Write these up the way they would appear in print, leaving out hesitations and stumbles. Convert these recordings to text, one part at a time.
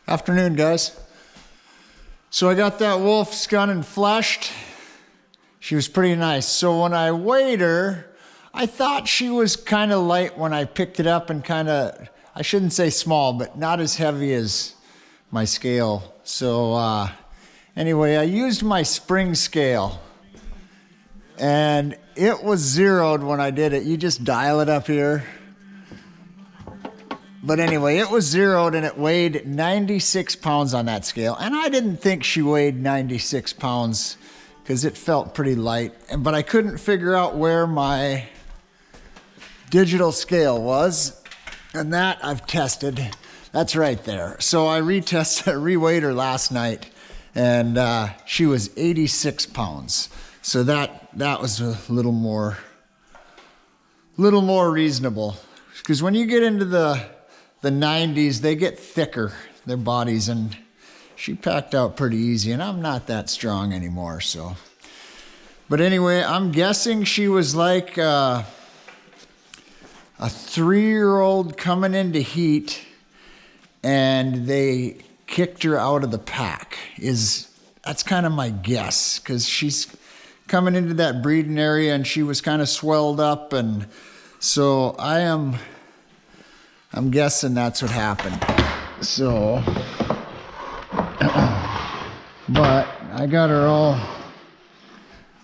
Afternoon, guys. So I got that wolf skinned and fleshed. She was pretty nice. So when I weighed her, I thought she was kind of light when I picked it up and kind of, I shouldn't say small, but not as heavy as my scale. So anyway, I used my spring scale and it was zeroed when I did it. You just dial it up here. But anyway, it was zeroed and it weighed 96 pounds on that scale. And I didn't think she weighed 96 pounds because it felt pretty light. But I couldn't figure out where my digital scale was. And that I've tested. That's right there. So I reweighed her last night and she was 86 pounds. So that was a little more reasonable. Because when you get into the 90s, they get thicker, their bodies, and she packed out pretty easy, and I'm not that strong anymore, so. But anyway, I'm guessing she was like a 3-year-old coming into heat, and they kicked her out of the pack. That's kind of my guess, because she's coming into that breeding area, and she was kind of swelled up, and so I'm guessing that's what happened. So, but I got her all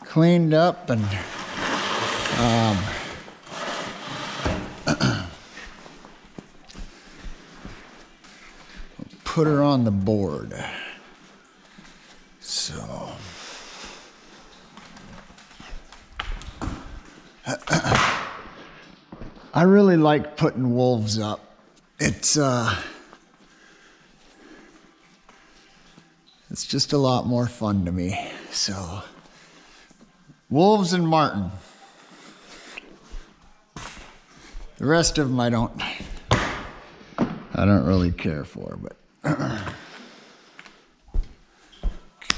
cleaned up and put her on the board. So, I really like putting wolves up. It's just a lot more fun to me. So, wolves and marten. The rest of them I don't really care for, but.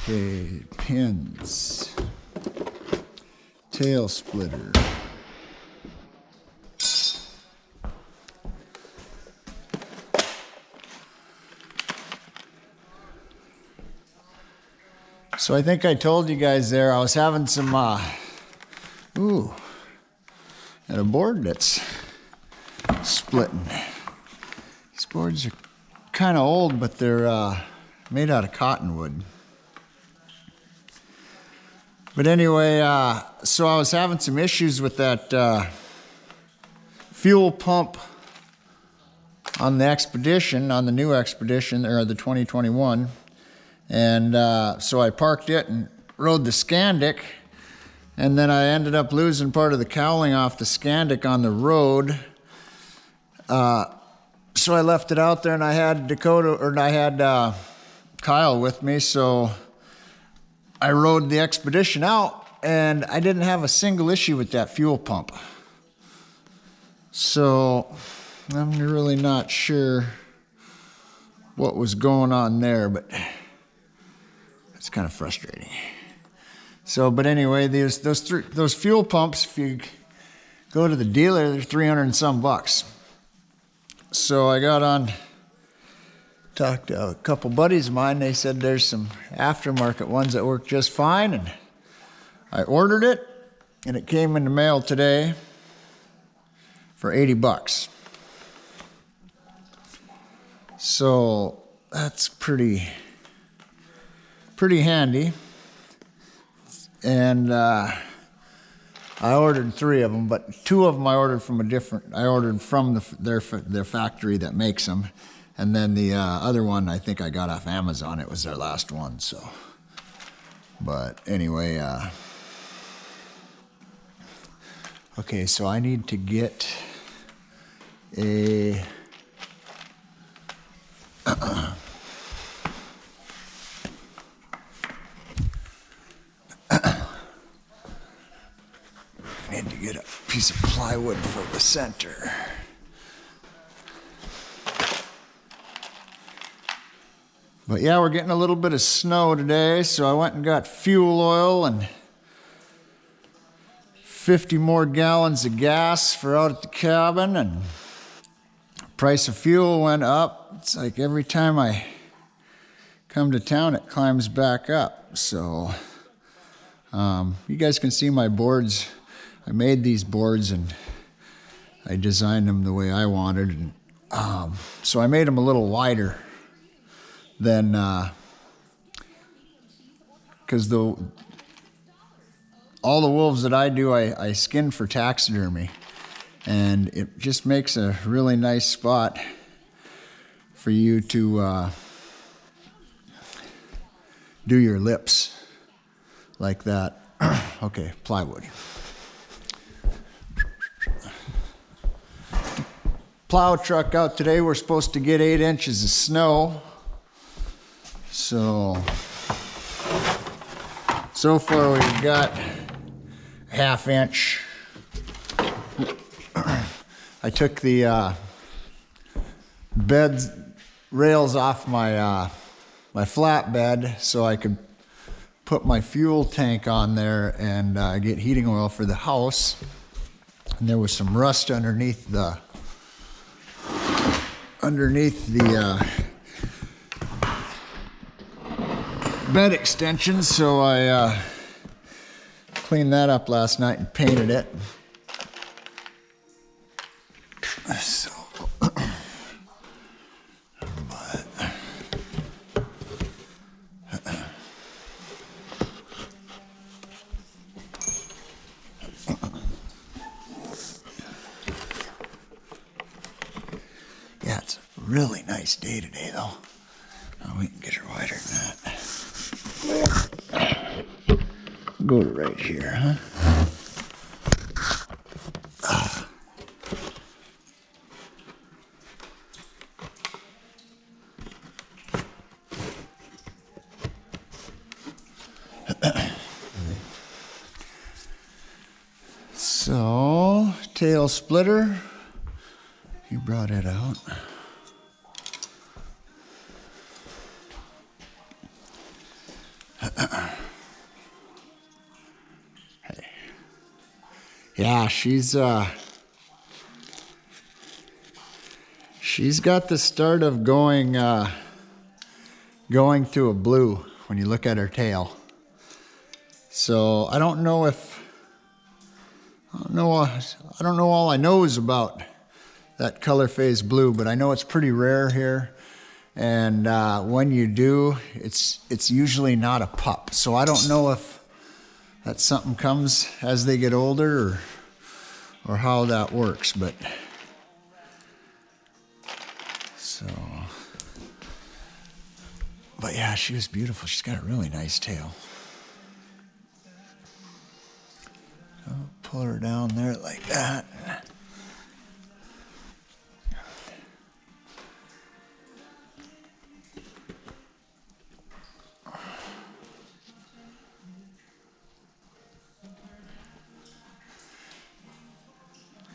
Okay, pins. Tail splitter. So I think I told you guys there, I was having some, at a board that's splitting. These boards are kind of old, but they're made out of cottonwood. But anyway, so I was having some issues with that fuel pump on the Expedition, on the new Expedition, or the 2021. And so I parked it and rode the Scandic, and then I ended up losing part of the cowling off the Scandic on the road. So I left it out there, and I had Kyle with me, so I rode the Expedition out, and I didn't have a single issue with that fuel pump. So I'm really not sure what was going on there, but it's kind of frustrating. So, but anyway, those fuel pumps, if you go to the dealer, they're 300 and some bucks. So I got on, talked to a couple buddies of mine. They said there's some aftermarket ones that work just fine, and I ordered it, and it came in the mail today for 80 bucks. So that's pretty handy. And I ordered 3 of them, but 2 of them I ordered from their factory that makes them. And then the other one I think I got off Amazon. It was their last one, so. But anyway, okay, so I need to get a need to get a piece of plywood for the center. But yeah, we're getting a little bit of snow today, so I went and got fuel oil and 50 more gallons of gas for out at the cabin, and price of fuel went up. It's like every time I come to town, it climbs back up. So you guys can see my boards. I made these boards and I designed them the way I wanted. And, so I made them a little wider than, because all the wolves that I do, I skin for taxidermy. And it just makes a really nice spot for you to do your lips like that. Okay, plywood. Plow truck out today. We're supposed to get 8 inches of snow. So far we've got a 1/2 inch. I took the bed rails off my my flatbed so I could put my fuel tank on there and get heating oil for the house. And there was some rust underneath the bed extensions, so I cleaned that up last night and painted it. So, yeah, it's a really nice day today, though. Oh, we can get her wider than that. Go to right here, huh? So, tail splitter, you brought it out. Hey. Yeah, she's got the start of going to a blue when you look at her tail. So I don't know all I know is about that color phase blue, but I know it's pretty rare here. And when you do, it's usually not a pup. So I don't know if that's something comes as they get older or how that works, but yeah, she was beautiful. She's got a really nice tail. I'll pull her down there like that.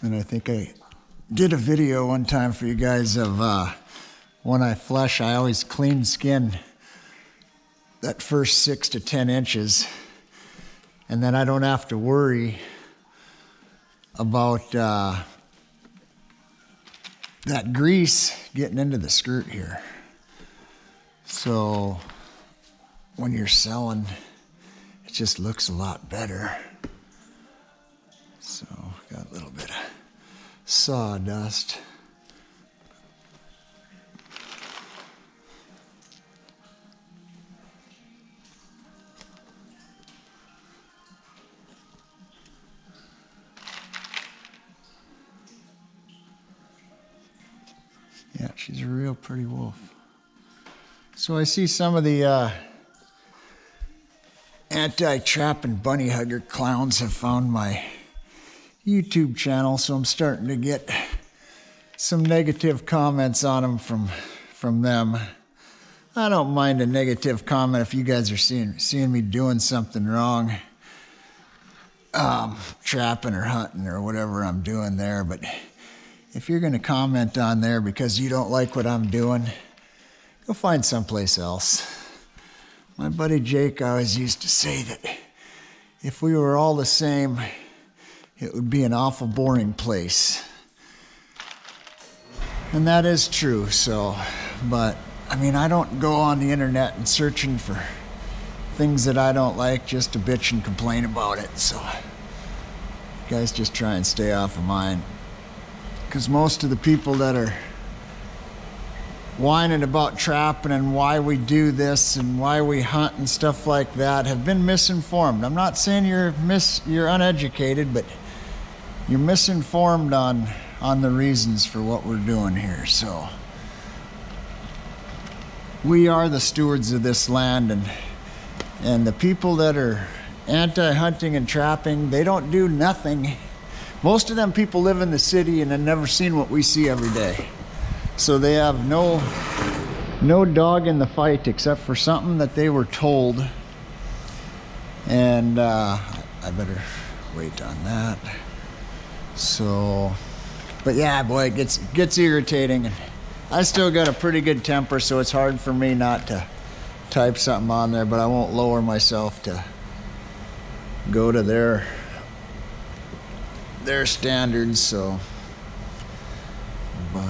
And I think I did a video one time for you guys of when I flesh, I always clean skin that first 6 to 10 inches. And then I don't have to worry about that grease getting into the skirt here. So when you're selling, it just looks a lot better. So got a little bit of sawdust. Yeah, she's a real pretty wolf. So I see some of the anti-trap and bunny hugger clowns have found my YouTube channel, so I'm starting to get some negative comments on them from them. I don't mind a negative comment if you guys are seeing me doing something wrong, trapping or hunting or whatever I'm doing there, but if you're going to comment on there because you don't like what I'm doing, go find someplace else. My buddy Jake always used to say that if we were all the same, it would be an awful boring place. And that is true, so, but I mean, I don't go on the internet and searching for things that I don't like just to bitch and complain about it. So you guys just try and stay off of mine. Because most of the people that are whining about trapping and why we do this and why we hunt and stuff like that have been misinformed. I'm not saying you're uneducated, but you're misinformed on the reasons for what we're doing here. So we are the stewards of this land, and the people that are anti-hunting and trapping, they don't do nothing. Most of them people live in the city and have never seen what we see every day. So they have no dog in the fight except for something that they were told. And I better wait on that. So, but yeah, boy, it gets irritating. I still got a pretty good temper, so it's hard for me not to type something on there, but I won't lower myself to go to their standards. So, but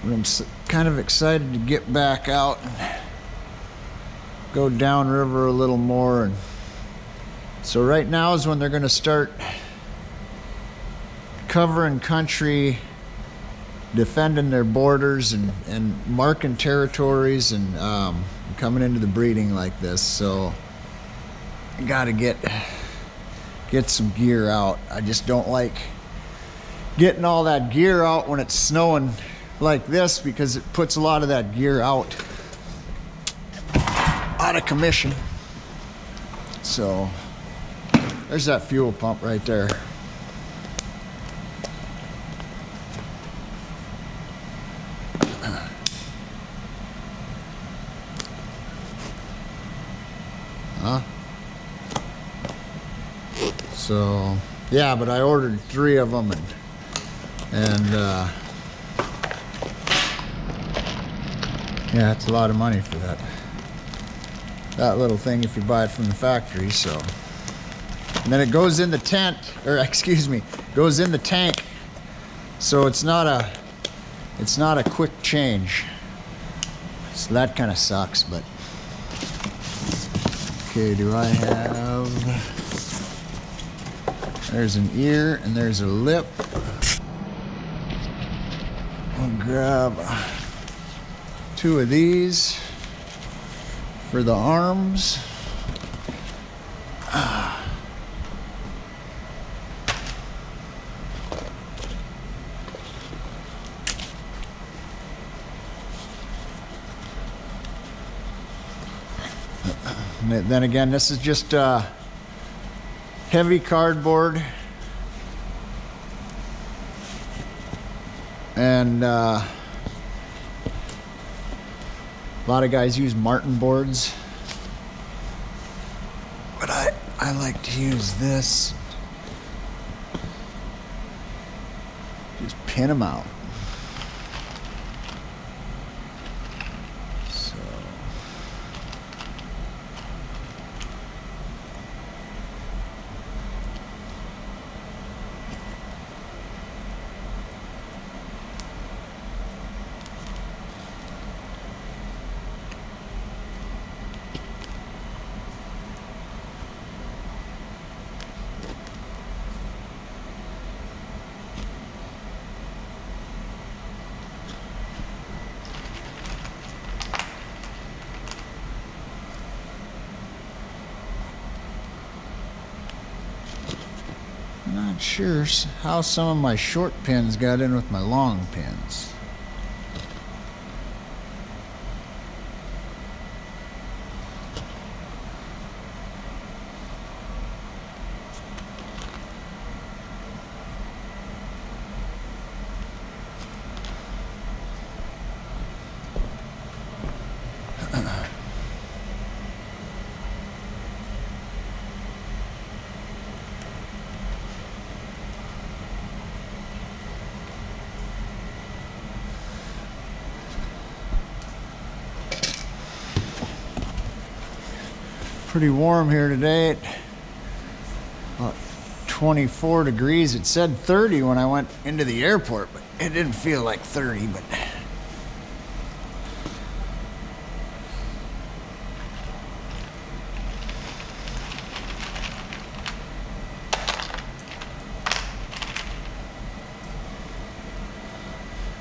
I'm kind of excited to get back out and go downriver a little more. And so right now is when they're going to start covering country, defending their borders and marking territories and coming into the breeding like this. So I gotta get some gear out. I just don't like getting all that gear out when it's snowing like this, because it puts a lot of that gear out of commission. So there's that fuel pump right there. So yeah, but I ordered 3 of them, and yeah, it's a lot of money for that little thing if you buy it from the factory. So, and then it goes in the tent, or excuse me, goes in the tank. So it's not a quick change. So that kind of sucks. But okay, do I have? There's an ear and there's a lip. I'll grab 2 of these for the arms. And then again, this is just heavy cardboard, and a lot of guys use Martin boards, but I like to use this. Just pin them out. Not sure how some of my short pins got in with my long pins. Pretty warm here today. About 24 degrees. It said 30 when I went into the airport, but it didn't feel like 30.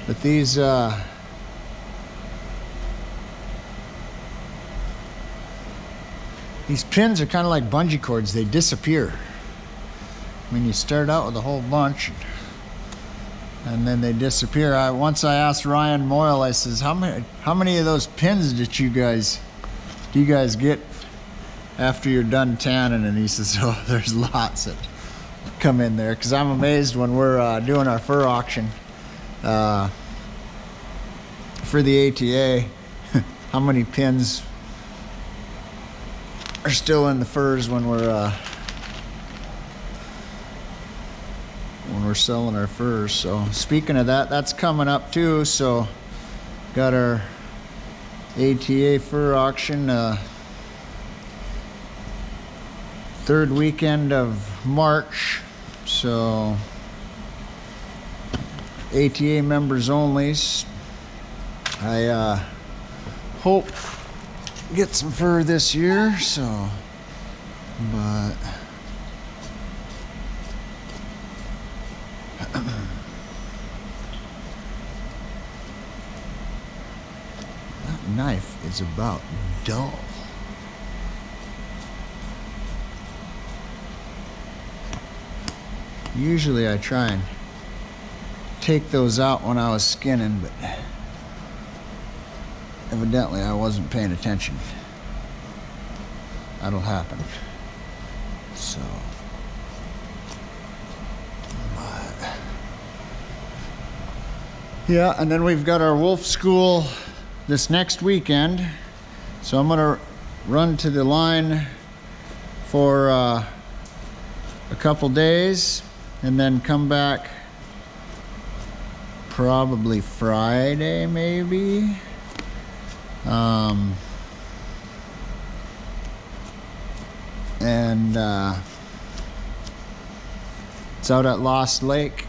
But these pins are kind of like bungee cords. They disappear. I mean, you start out with a whole bunch and then they disappear. Once I asked Ryan Moyle, I says, how many of those pins do you guys get after you're done tanning? And he says, oh, there's lots that come in there. Because I'm amazed when we're doing our fur auction for the ATA, how many pins are still in the furs when we're selling our furs. So speaking of that, that's coming up too. So got our ATA fur auction third weekend of March. So ATA members only. I hope get some fur this year, so but that knife is about dull. Usually I try and take those out when I was skinning, but evidently I wasn't paying attention. That'll happen. So, but yeah, and then we've got our wolf school this next weekend. So I'm gonna run to the line for a couple days and then come back probably Friday maybe. And it's out at Lost Lake,